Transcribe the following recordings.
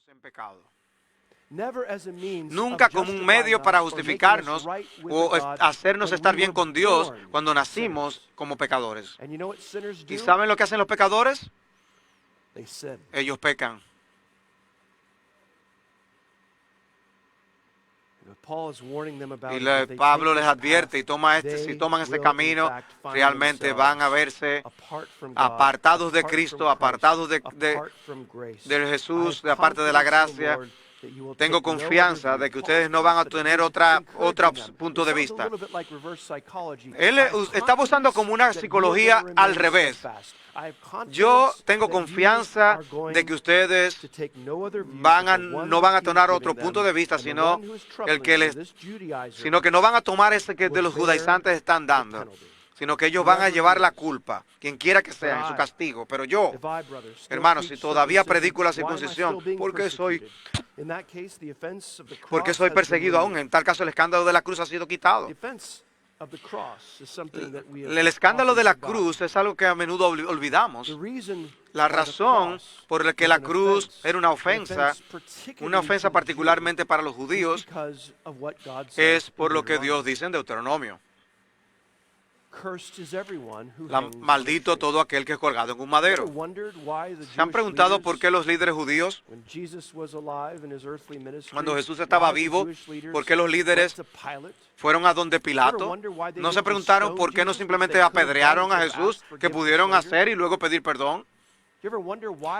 en pecado. Nunca como un medio para justificarnos o hacernos estar bien con Dios cuando nacimos como pecadores. ¿Y saben lo que hacen los pecadores? Ellos pecan. Y Pablo les advierte, y si toman este camino, realmente van a verse apartados de Cristo, apartados de Jesús, de aparte de la gracia. Tengo confianza de que ustedes no van a tener otro punto de vista. Él estaba usando como una psicología al revés. Yo tengo confianza de que ustedes no van a tomar otro punto de vista, sino que no van a tomar ese que de los judaizantes están dando, sino que ellos van a llevar la culpa, quien quiera que sea, en su castigo. Pero yo, hermanos, si todavía predico la circuncisión, ¿por qué soy perseguido aún? En tal caso, el escándalo de la cruz ha sido quitado. El escándalo de la cruz es algo que a menudo olvidamos. La razón por la que la cruz era una ofensa particularmente para los judíos, es por lo que Dios dice en Deuteronomio. Maldito todo aquel que es colgado en un madero. ¿Se han preguntado por qué los líderes judíos, cuando Jesús estaba vivo, por qué los líderes fueron a donde Pilato? ¿No se preguntaron por qué no simplemente apedrearon a Jesús, que pudieron hacer y luego pedir perdón?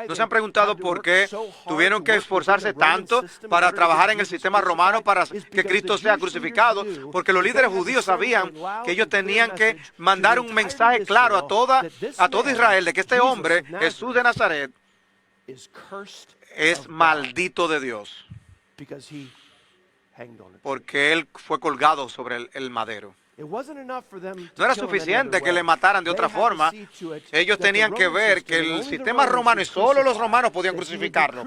¿No se han preguntado por qué tuvieron que esforzarse tanto para trabajar en el sistema romano para que Cristo sea crucificado? Porque los líderes judíos sabían que ellos tenían que mandar un mensaje claro a todo Israel de que este hombre, Jesús de Nazaret, es maldito de Dios, porque él fue colgado sobre el madero. No era suficiente que le mataran de otra forma. Ellos tenían que ver que el sistema romano, y solo los romanos podían crucificarlo,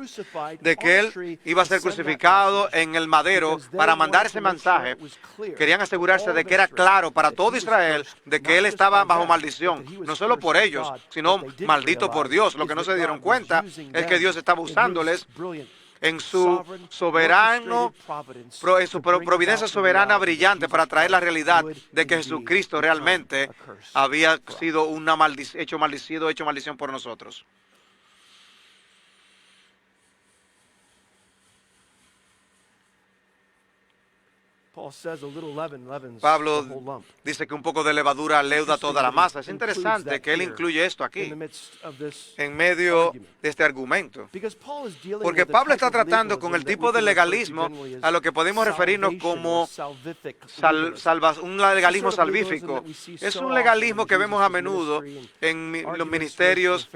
de que él iba a ser crucificado en el madero para mandar ese mensaje. Querían asegurarse de que era claro para todo Israel de que él estaba bajo maldición, no solo por ellos, sino maldito por Dios. Lo que no se dieron cuenta es que Dios estaba usándoles en su providencia soberana brillante para traer la realidad de que Jesucristo realmente había sido hecho maldición por nosotros. Pablo dice que un poco de levadura leuda toda la masa. Es interesante que él incluye esto aquí, en medio de este argumento. Porque Pablo está tratando con el tipo de legalismo a lo que podemos referirnos como un legalismo salvífico. Es un legalismo que vemos a menudo en los ministerios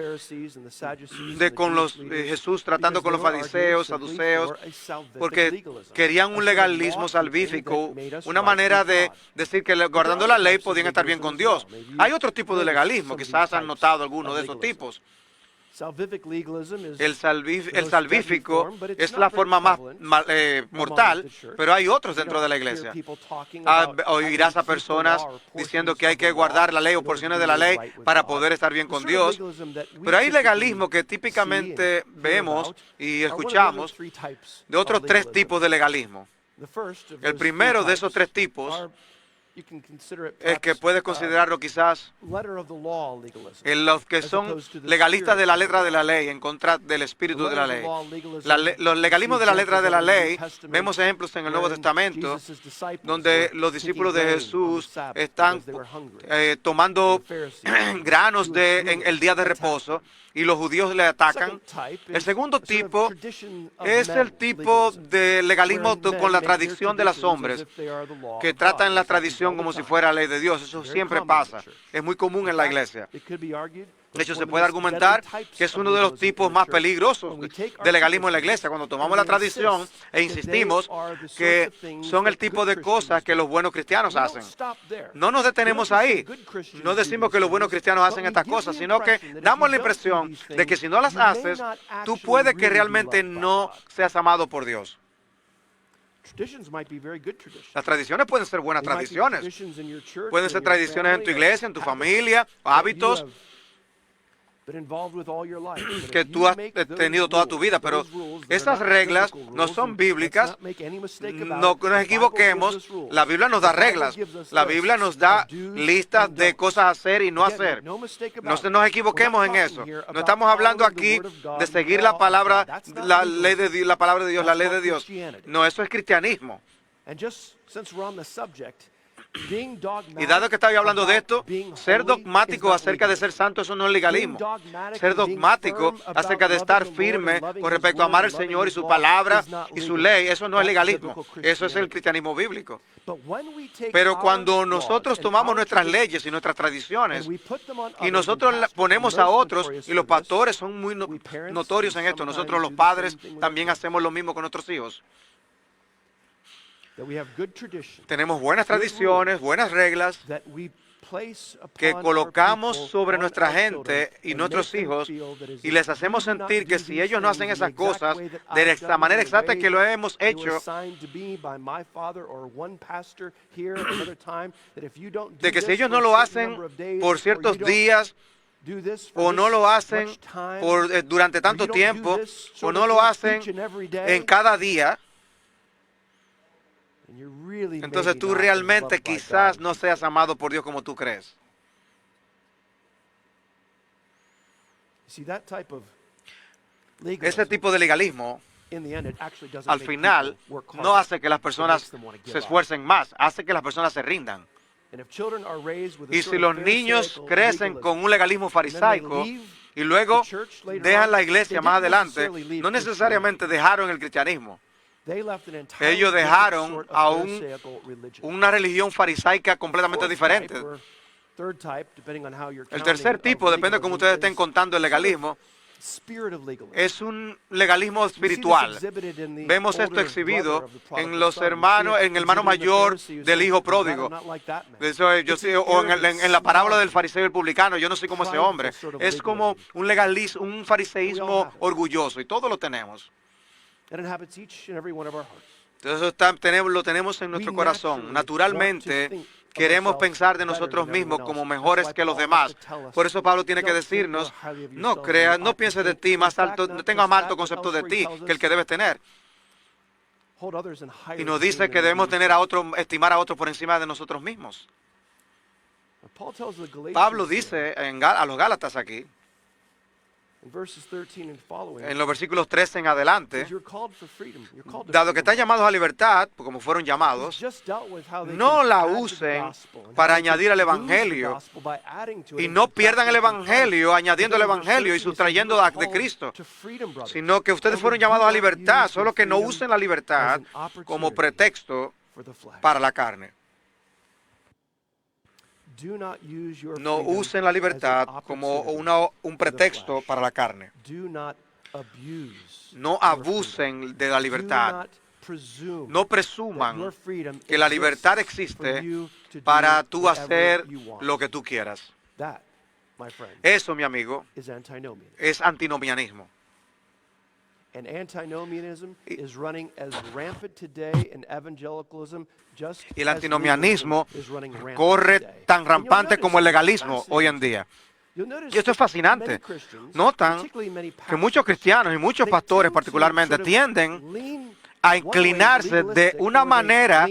Jesús tratando con los fariseos, saduceos, porque querían un legalismo salvífico, una manera de decir que guardando la ley podían estar bien con Dios. Hay otro tipo de legalismo, quizás han notado algunos de esos tipos. El salvífico es la forma más mortal, pero hay otros dentro de la iglesia. Oirás a personas diciendo que hay que guardar la ley o porciones de la ley para poder estar bien con Dios. Pero hay legalismo que típicamente vemos y escuchamos de otros tres tipos de legalismo. El primero de esos tres tipos es que puedes considerarlo quizás en los que son legalistas de la letra de la ley en contra del espíritu de la ley. Los legalismos de la letra de la ley, vemos ejemplos en el Nuevo Testamento donde los discípulos de Jesús están tomando granos en el día de reposo y los judíos le atacan. El segundo tipo es el tipo de legalismo con la tradición de los hombres, que tratan la tradición como si fuera la ley de Dios. Eso siempre pasa. Es muy común en la iglesia. De hecho, se puede argumentar que es uno de los tipos más peligrosos de legalismo en la iglesia, cuando tomamos la tradición e insistimos que son el tipo de cosas que los buenos cristianos hacen. No nos detenemos ahí. No decimos que los buenos cristianos hacen estas cosas, sino que damos la impresión de que si no las haces, tú puedes que realmente no seas amado por Dios. Las tradiciones pueden ser buenas tradiciones. Pueden ser tradiciones en tu iglesia, en tu familia, hábitos. que tú has tenido toda tu vida, pero esas reglas no son bíblicas. No nos equivoquemos, la Biblia nos da reglas, la Biblia nos da listas de cosas a hacer y no hacer. No nos equivoquemos en eso. No estamos hablando aquí de seguir la palabra, la ley de Dios, la palabra de Dios, la ley de Dios. No, eso es cristianismo. Y dado que estoy hablando de esto, ser dogmático acerca de ser santo, eso no es legalismo. Ser dogmático acerca de estar firme con respecto a amar al Señor y su palabra y su ley, eso no es legalismo. Eso es el cristianismo bíblico. Pero cuando nosotros tomamos nuestras leyes y nuestras tradiciones y nosotros las ponemos a otros, y los pastores son muy notorios en esto, nosotros los padres también hacemos lo mismo con nuestros hijos. Tenemos buenas tradiciones, buenas reglas que colocamos sobre nuestra gente y nuestros hijos y les hacemos sentir que si ellos no hacen esas cosas de la manera exacta que lo hemos hecho, de que si ellos no lo hacen por ciertos días, o no lo hacen durante tanto tiempo, o no lo hacen en cada día, entonces tú realmente quizás no seas amado por Dios como tú crees. Ese tipo de legalismo, al final, no hace que las personas se esfuercen más, hace que las personas se rindan. Y si los niños crecen con un legalismo farisaico y luego dejan la iglesia más adelante, no necesariamente dejaron el cristianismo. Ellos dejaron a una religión farisaica completamente diferente. El tercer tipo, depende de cómo ustedes estén contando el legalismo, es un legalismo espiritual. Vemos esto exhibido en los hermanos, en el hermano mayor del hijo pródigo. O en la parábola del fariseo y el publicano. Yo no soy como ese hombre. Es como un legalismo, un fariseísmo orgulloso, y todos lo tenemos. Entonces lo tenemos en nuestro corazón. Naturalmente queremos pensar de nosotros mismos como mejores que los demás. Por eso Pablo tiene que decirnos, no pienses de ti más alto, no tengas más alto concepto de ti que el que debes tener. Y nos dice que debemos estimar a otros por encima de nosotros mismos. Pablo dice a los Gálatas aquí, en los versículos 13 en adelante, dado que están llamados a libertad, como fueron llamados, no la usen para añadir al Evangelio y no pierdan el Evangelio añadiendo el Evangelio y sustrayendo de Cristo, sino que ustedes fueron llamados a libertad, solo que no usen la libertad como pretexto para la carne. No usen la libertad como un pretexto para la carne. No abusen de la libertad. No presuman que la libertad existe para tú hacer lo que tú quieras. Eso, mi amigo, es antinomianismo. Y el antinomianismo corre tan rampante como el legalismo hoy en día. Y esto es fascinante. Notan que muchos cristianos y muchos pastores particularmente tienden a inclinarse de una manera.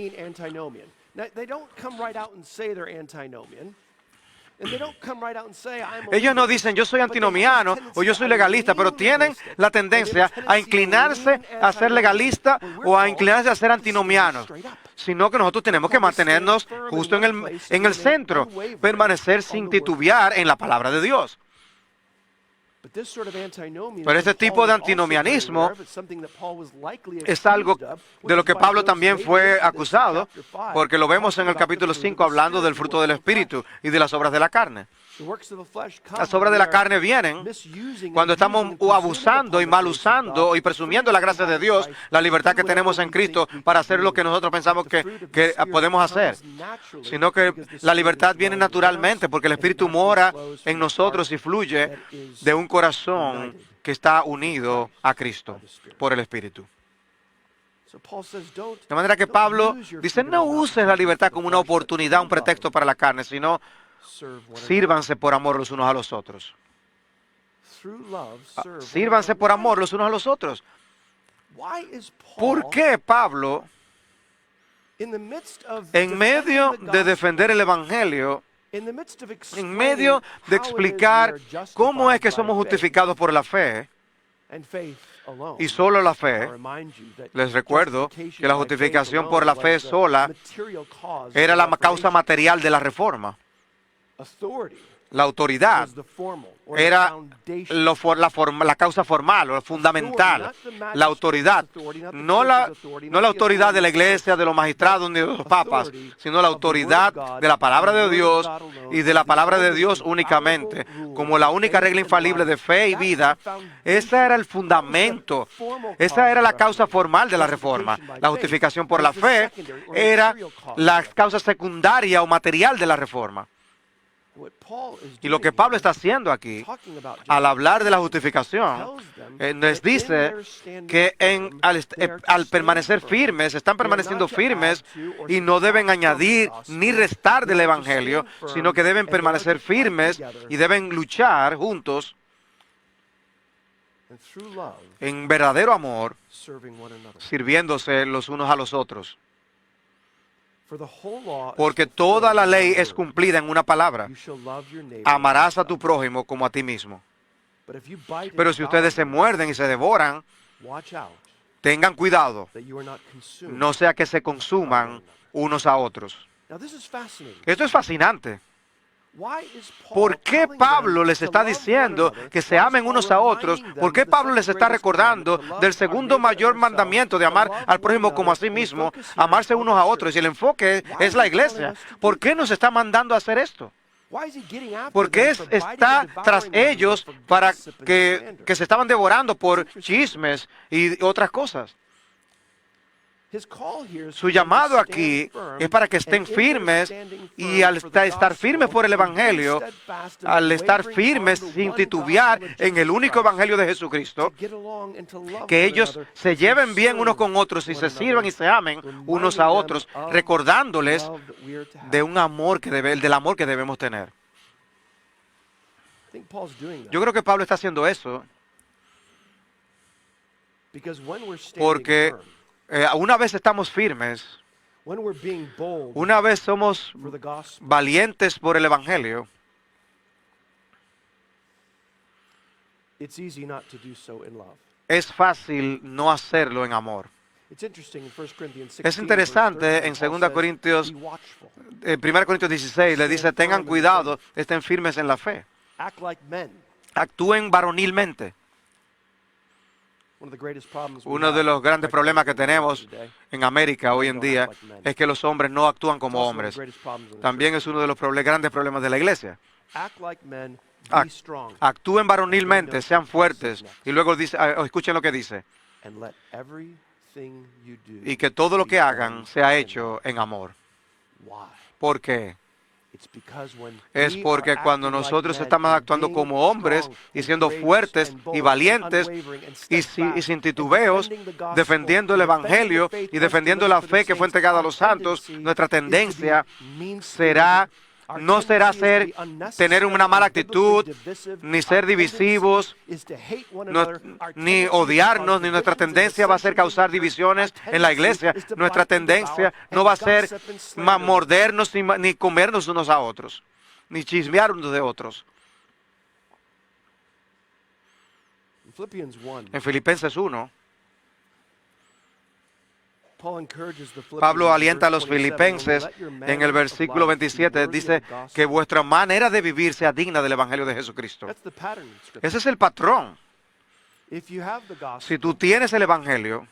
Ellos no dicen yo soy antinomiano o yo soy legalista, pero tienen la tendencia a inclinarse a ser legalista o a inclinarse a ser antinomianos. Sino que nosotros tenemos que mantenernos justo en el centro, permanecer sin titubear en la palabra de Dios. Pero este tipo de antinomianismo es algo de lo que Pablo también fue acusado, porque lo vemos en el capítulo 5 hablando del fruto del Espíritu y de las obras de la carne. Las obras de la carne vienen cuando estamos abusando y mal usando y presumiendo la gracia de Dios, la libertad que tenemos en Cristo para hacer lo que nosotros pensamos que podemos hacer. Sino que la libertad viene naturalmente porque el Espíritu mora en nosotros y fluye de un corazón que está unido a Cristo por el Espíritu. De manera que Pablo dice, no uses la libertad como una oportunidad, un pretexto para la carne, sino sírvanse por amor los unos a los otros. Sírvanse por amor los unos a los otros. ¿Por qué Pablo, en medio de defender el Evangelio, en medio de explicar cómo es que somos justificados por la fe y solo la fe, les recuerdo que la justificación por la fe sola era la causa material de la reforma? La autoridad era la causa formal o fundamental. La autoridad, no la autoridad de la iglesia, de los magistrados ni de los papas, sino la autoridad de la palabra de Dios y de la palabra de Dios únicamente, como la única regla infalible de fe y vida. Ese era el fundamento, esa era la causa formal de la reforma. La justificación por la fe era la causa secundaria o material de la reforma. Y lo que Pablo está haciendo aquí, al hablar de la justificación, les dice que al permanecer firmes, están permaneciendo firmes y no deben añadir ni restar del Evangelio, sino que deben permanecer firmes y deben luchar juntos en verdadero amor, sirviéndose los unos a los otros. Porque toda la ley es cumplida en una palabra: amarás a tu prójimo como a ti mismo. Pero si ustedes se muerden y se devoran, tengan cuidado, no sea que se consuman unos a otros. Esto es fascinante. ¿Por qué Pablo les está diciendo que se amen unos a otros? ¿Por qué Pablo les está recordando del segundo mayor mandamiento de amar al prójimo como a sí mismo, amarse unos a otros? Y el enfoque es la iglesia. ¿Por qué nos está mandando a hacer esto? ¿Por qué está tras ellos para que se estaban devorando por chismes y otras cosas? Su llamado aquí es para que estén firmes, y al estar firmes por el Evangelio, al estar firmes sin titubear en el único Evangelio de Jesucristo, que ellos se lleven bien unos con otros y se sirvan y se amen unos a otros, recordándoles de un amor del amor que debemos tener. Yo creo que Pablo está haciendo eso porque una vez estamos firmes, una vez somos valientes por el Evangelio, es fácil no hacerlo en amor. Es interesante, en 2 Corintios, 1 Corintios 16, le dice: tengan cuidado, estén firmes en la fe. Actúen varonilmente. Uno de los grandes problemas que tenemos en América hoy en día es que los hombres no actúan como hombres. También es uno de los grandes problemas de la iglesia. Actúen varonilmente, sean fuertes. Y luego dice, escuchen lo que dice: y que todo lo que hagan sea hecho en amor. ¿Por qué? Es porque cuando nosotros estamos actuando como hombres y siendo fuertes y valientes y sin titubeos, defendiendo el Evangelio y defendiendo la fe que fue entregada a los santos, nuestra tendencia no será tener una mala actitud, ni ser divisivos, ni odiarnos, ni nuestra tendencia va a ser causar divisiones en la iglesia. Nuestra tendencia no va a ser mordernos ni comernos unos a otros, ni chismear unos de otros. En Filipenses 1, Pablo alienta a los filipenses en el versículo 27, dice que vuestra manera de vivir sea digna del Evangelio de Jesucristo. Ese es el patrón. Si tú tienes el Evangelio,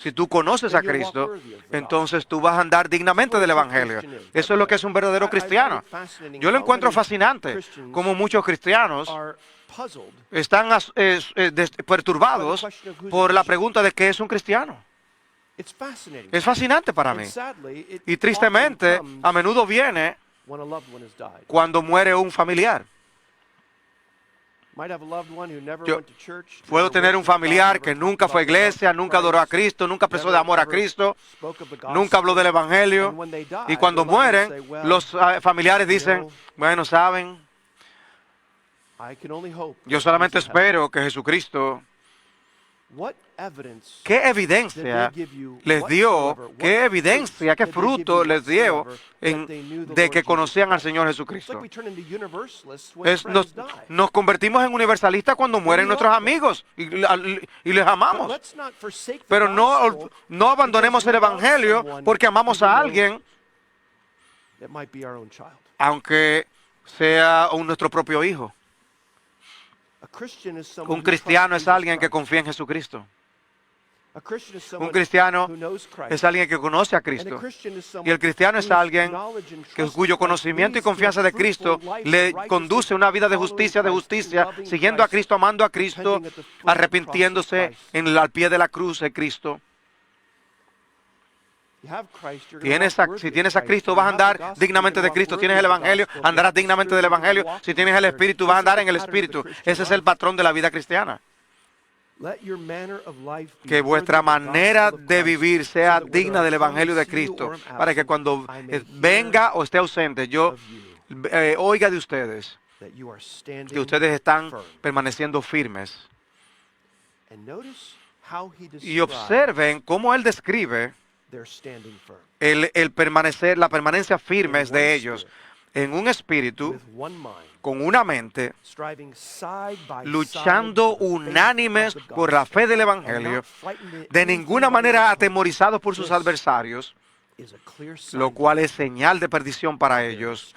si tú conoces a Cristo, entonces tú vas a andar dignamente del Evangelio. Eso es lo que es un verdadero cristiano. Yo lo encuentro fascinante, como muchos cristianos están perturbados por la pregunta de qué es un cristiano. Es fascinante para mí. Y tristemente, a menudo viene cuando muere un familiar. Yo puedo tener un familiar que nunca fue a iglesia, nunca adoró a Cristo, nunca expresó de amor a Cristo, nunca habló del Evangelio. Y cuando mueren, los familiares dicen: bueno, saben, Yo solamente espero que Jesucristo, ¿qué evidencia les dio? ¿Qué evidencia, qué fruto les dio de que conocían al Señor Jesucristo? Nos convertimos en universalistas cuando mueren nuestros amigos y les amamos. Pero no abandonemos el Evangelio porque amamos a alguien, aunque sea nuestro propio hijo. Un cristiano es alguien que confía en Jesucristo. Un cristiano es alguien que conoce a Cristo. Y el cristiano es alguien cuyo conocimiento y confianza de Cristo le conduce a una vida de justicia, siguiendo a Cristo, amando a Cristo, arrepintiéndose al pie de la cruz de Cristo. Si tienes a Cristo, vas a andar dignamente de Cristo. Tienes el Evangelio, andarás dignamente del Evangelio. Si tienes el Espíritu, vas a andar en el Espíritu. Ese es el patrón de la vida cristiana. Que vuestra manera de vivir sea digna del Evangelio de Cristo, para que cuando venga o esté ausente, yo oiga de ustedes que ustedes están permaneciendo firmes. Y observen cómo Él describe la permanencia firme de ellos en un espíritu, con una mente, luchando unánimes por la fe del Evangelio, de ninguna manera atemorizados por sus adversarios, lo cual es señal de perdición para ellos,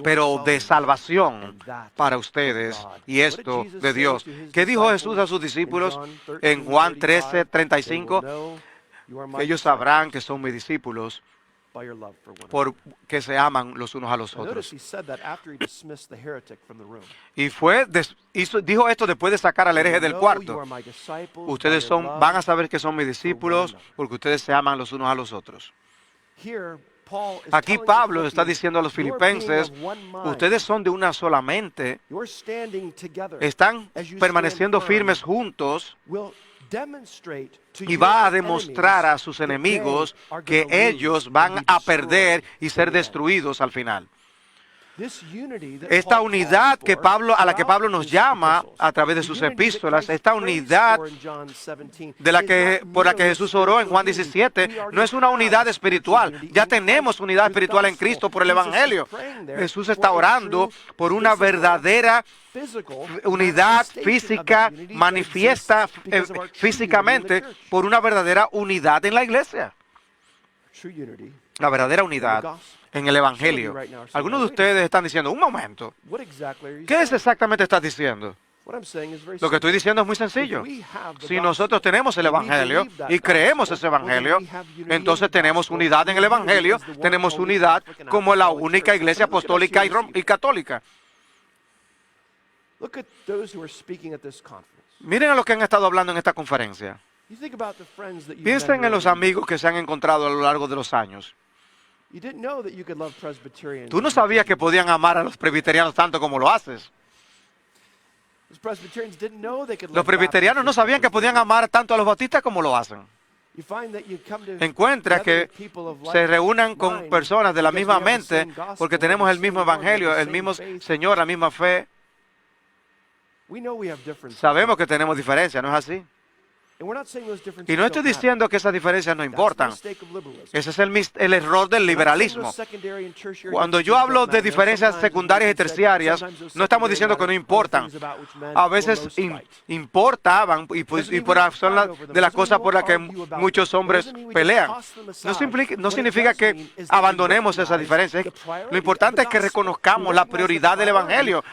pero de salvación para ustedes, y esto de Dios. ¿Qué dijo Jesús a sus discípulos en Juan 13:35? Ellos sabrán que son mis discípulos porque se aman los unos a los otros. Y dijo esto después de sacar al hereje del cuarto. Ustedes van a saber que son mis discípulos porque ustedes se aman los unos a los otros. Aquí Pablo está diciendo a los filipenses, ustedes son de una sola mente, están permaneciendo firmes juntos, y va a demostrar a sus enemigos que ellos van a perder y ser destruidos al final. Esta unidad a la que Pablo nos llama a través de sus epístolas, esta unidad por la que Jesús oró en Juan 17, no es una unidad espiritual. Ya tenemos unidad espiritual en Cristo por el Evangelio. Jesús está orando por una verdadera unidad física, manifiesta físicamente por una verdadera unidad en la iglesia. La verdadera unidad en el Evangelio. Algunos de ustedes están diciendo, un momento, ¿qué es exactamente estás diciendo? Lo que estoy diciendo es muy sencillo. Si nosotros tenemos el Evangelio y creemos ese Evangelio, entonces tenemos unidad en el Evangelio, tenemos unidad como la única iglesia apostólica y católica. Miren a los que han estado hablando en esta conferencia. Piensen en los amigos que se han encontrado a lo largo de los años. Tú no sabías que podían amar a los presbiterianos tanto como lo haces. Los presbiterianos no sabían que podían amar tanto a los bautistas como lo hacen. Encuentra que se reúnan con personas de la misma mente porque tenemos el mismo Evangelio, el mismo Señor, la misma fe. Sabemos que tenemos diferencias, ¿no es así? Y no estoy diciendo que esas diferencias no importan. Ese es el error del liberalismo. Cuando yo hablo de diferencias secundarias y terciarias, no estamos diciendo que no importan. A veces importaban y son de las cosas por las que muchos hombres pelean. No significa que abandonemos esas diferencias. Lo importante es que reconozcamos la prioridad del Evangelio,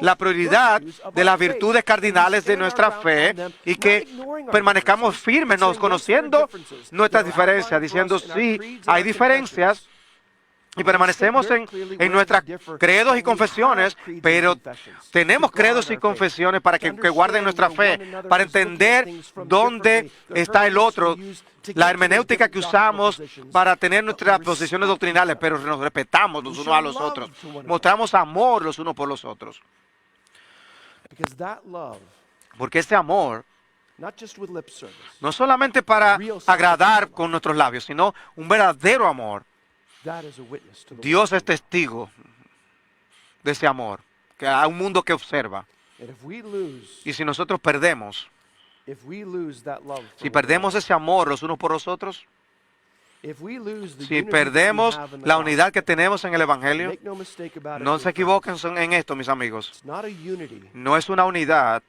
la prioridad de las virtudes cardinales de nuestra fe y que permanezcamos firmes, conociendo nuestras diferencias, diciendo sí, hay diferencias y permanecemos en nuestras credos y confesiones, pero tenemos credos y confesiones para que guarden nuestra fe, para entender dónde está el otro, la hermenéutica que usamos para tener nuestras posiciones doctrinales, pero nos respetamos los unos a los otros, mostramos amor los unos por los otros. Porque ese amor no solamente para agradar con nuestros labios, sino un verdadero amor. Dios es testigo de ese amor. que a un mundo que observa. Y si nosotros perdemos, si perdemos ese amor los unos por los otros, si perdemos la unidad que tenemos en el Evangelio, no se equivoquen en esto, mis amigos. No es una unidad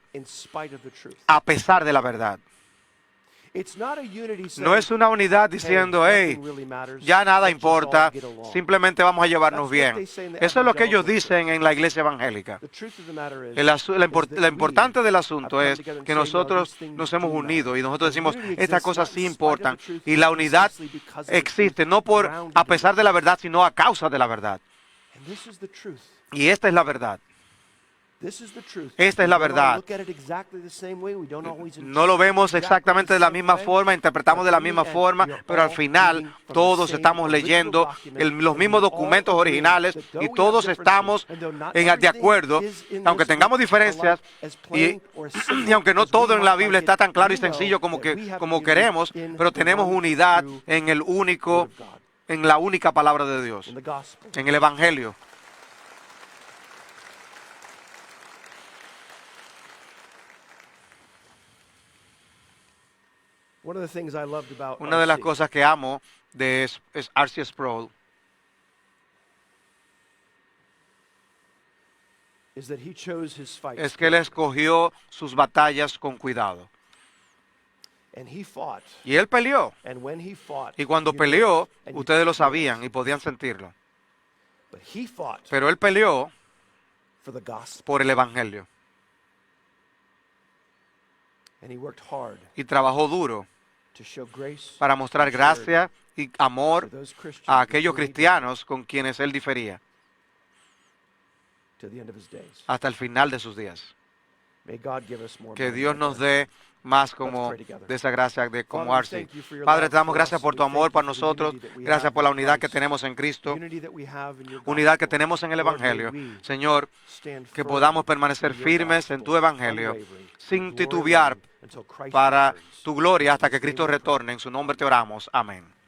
a pesar de la verdad. No es una unidad diciendo, hey, ya nada importa, simplemente vamos a llevarnos bien. Eso es lo que ellos dicen en la iglesia evangélica. Lo importante del asunto es que nosotros nos hemos unido y nosotros decimos, estas cosas sí importan. Y la unidad existe no a pesar de la verdad, sino a causa de la verdad. Y esta es la verdad. Esta es la verdad. No lo vemos exactamente de la misma forma, interpretamos de la misma forma, pero al final todos estamos leyendo los mismos documentos originales y todos estamos de acuerdo, aunque tengamos diferencias y aunque no todo en la Biblia está tan claro y sencillo como queremos, pero tenemos unidad en la única palabra de Dios, en el Evangelio. Una de las cosas que amo de R.C. Sproul es que él escogió sus batallas con cuidado. Y él peleó. Y cuando peleó, ustedes lo sabían y podían sentirlo. Pero él peleó por el Evangelio. Y trabajó duro para mostrar gracia y amor a aquellos cristianos con quienes él difería hasta el final de sus días. Que Dios nos dé más como de esa gracia como R.C. Padre, te damos gracias por tu amor para nosotros, gracias por la unidad que tenemos en Cristo, unidad que tenemos en el Evangelio. Señor, que podamos permanecer firmes en tu Evangelio, sin titubear para tu gloria hasta que Cristo retorne. En su nombre te oramos. Amén.